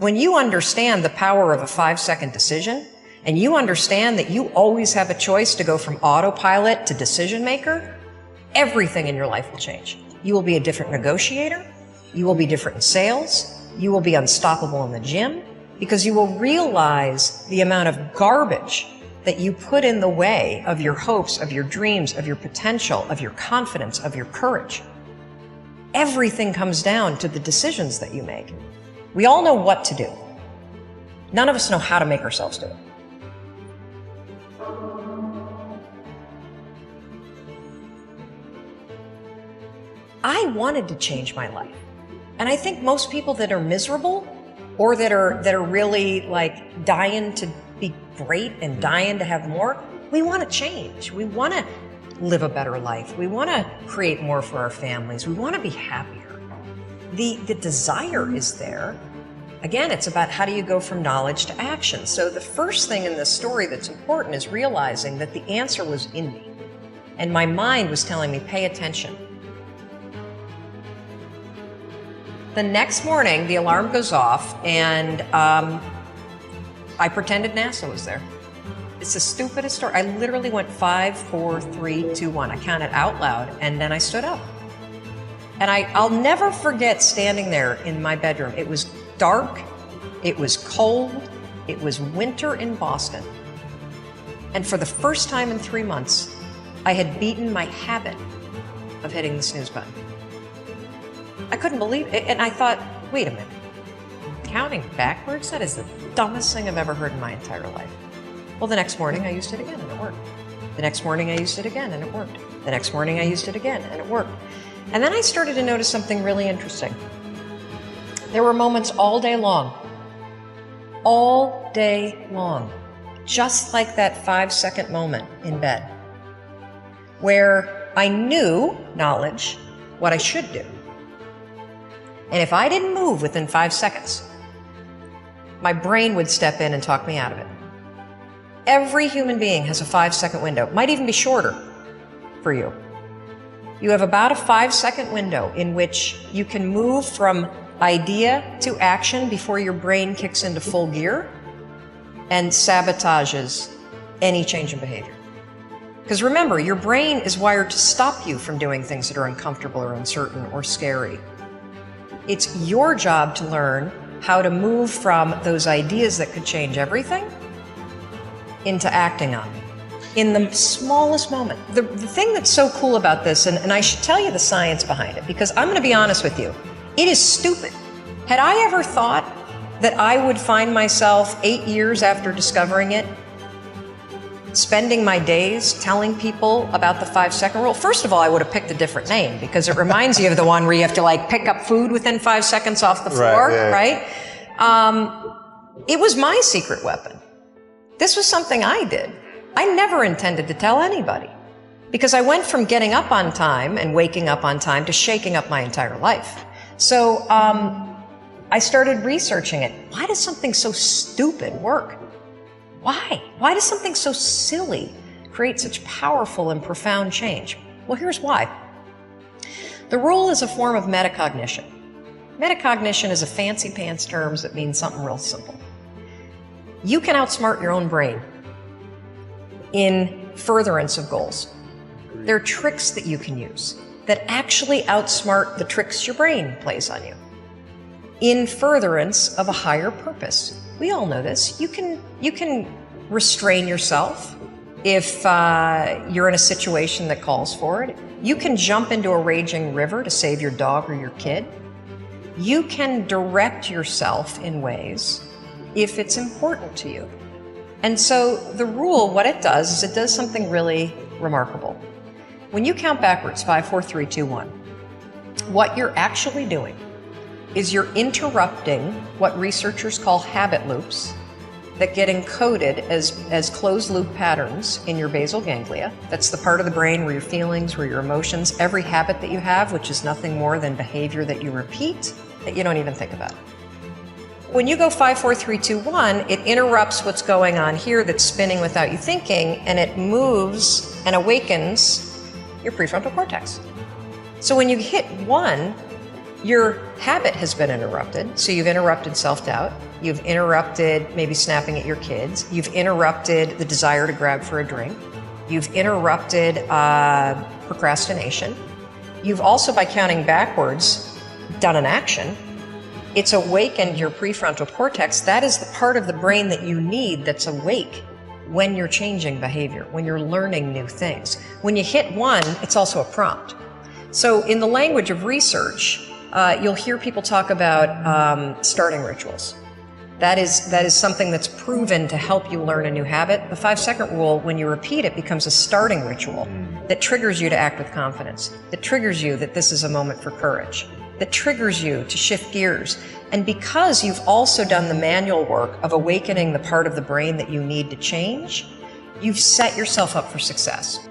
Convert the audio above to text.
When you understand the power of a 5-second decision, and you understand that you always have a choice to go from autopilot to decision maker, everything in your life will change. You will be a different negotiator. You will be different in sales. You will be unstoppable in the gym, because you will realize the amount of garbage that you put in the way of your hopes, of your dreams, of your potential, of your confidence, of your courage. Everything comes down to the decisions that you make. We all know what to do. None of us know how to make ourselves do it. I wanted to change my life. And I think most people that are miserable or that are really like dying to be great and dying to have more, we want to change. We want to live a better life. We want to create more for our families. We want to be happier. The desire is there. Again, it's about how do you go from knowledge to action. So the first thing in this story that's important is realizing that the answer was in me. And my mind was telling me, pay attention. The next morning, the alarm goes off, and I pretended NASA was there. It's the stupidest story. I literally went 5, 4, 3, 2, 1. I counted out loud, and then I stood up. And I'll never forget standing there in my bedroom. It was dark, it was cold, it was winter in Boston. And for the first time in 3 months, I had beaten my habit of hitting the snooze button. I couldn't believe it, and I thought, wait a minute, counting backwards? That is the dumbest thing I've ever heard in my entire life. Well, the next morning I used it again, and it worked. The next morning I used it again, and it worked. The next morning I used it again, and it worked. And then I started to notice something really interesting. There were moments all day long, just like that 5-second moment in bed, where I knew, knowledge, what I should do. And if I didn't move within 5 seconds, my brain would step in and talk me out of it. Every human being has a 5-second window. Might even be shorter for you. You have about a 5-second window in which you can move from idea to action before your brain kicks into full gear and sabotages any change in behavior. Because remember, your brain is wired to stop you from doing things that are uncomfortable or uncertain or scary. It's your job to learn how to move from those ideas that could change everything into acting on them in the smallest moment. The thing that's so cool about this, and I should tell you the science behind it, because I'm going to be honest with you, it is stupid. Had I ever thought that I would find myself 8 years after discovering it, spending my days telling people about the 5-second rule? First of all, I would have picked a different name, because it reminds you of the one where you have to like pick up food within 5 seconds off the floor, right? It was my secret weapon. This was something I did. I never intended to tell anybody, because I went from getting up on time and waking up on time to shaking up my entire life. So I started researching it. Why does something so stupid work? Why? Why does something so silly create such powerful and profound change? Well, here's why. The rule is a form of metacognition. Metacognition is a fancy pants term that means something real simple. You can outsmart your own brain in furtherance of goals. There are tricks that you can use that actually outsmart the tricks your brain plays on you in furtherance of a higher purpose. We all know this. You can restrain yourself if you're in a situation that calls for it. You can jump into a raging river to save your dog or your kid. You can direct yourself in ways if it's important to you. And so the rule, what it does is it does something really remarkable. When you count backwards, 5, 4, 3, 2, 1, what you're actually doing is you're interrupting what researchers call habit loops that get encoded as closed-loop patterns in your basal ganglia. That's the part of the brain where your feelings, where your emotions, every habit that you have, which is nothing more than behavior that you repeat, that you don't even think about. When you go 5, 4, 3, 2, 1, it interrupts what's going on here that's spinning without you thinking, and it moves and awakens your prefrontal cortex. So when you hit 1, Your habit has been interrupted. So you've interrupted self-doubt. You've interrupted maybe snapping at your kids. You've interrupted the desire to grab for a drink. You've interrupted procrastination. You've also, by counting backwards, done an action. It's awakened your prefrontal cortex. That is the part of the brain that you need that's awake when you're changing behavior, when you're learning new things. When you hit one, it's also a prompt. So in the language of research, you'll hear people talk about starting rituals. That is something that's proven to help you learn a new habit. The 5-second rule, when you repeat it, becomes a starting ritual that triggers you to act with confidence, that triggers you that this is a moment for courage, that triggers you to shift gears. And because you've also done the manual work of awakening the part of the brain that you need to change, you've set yourself up for success.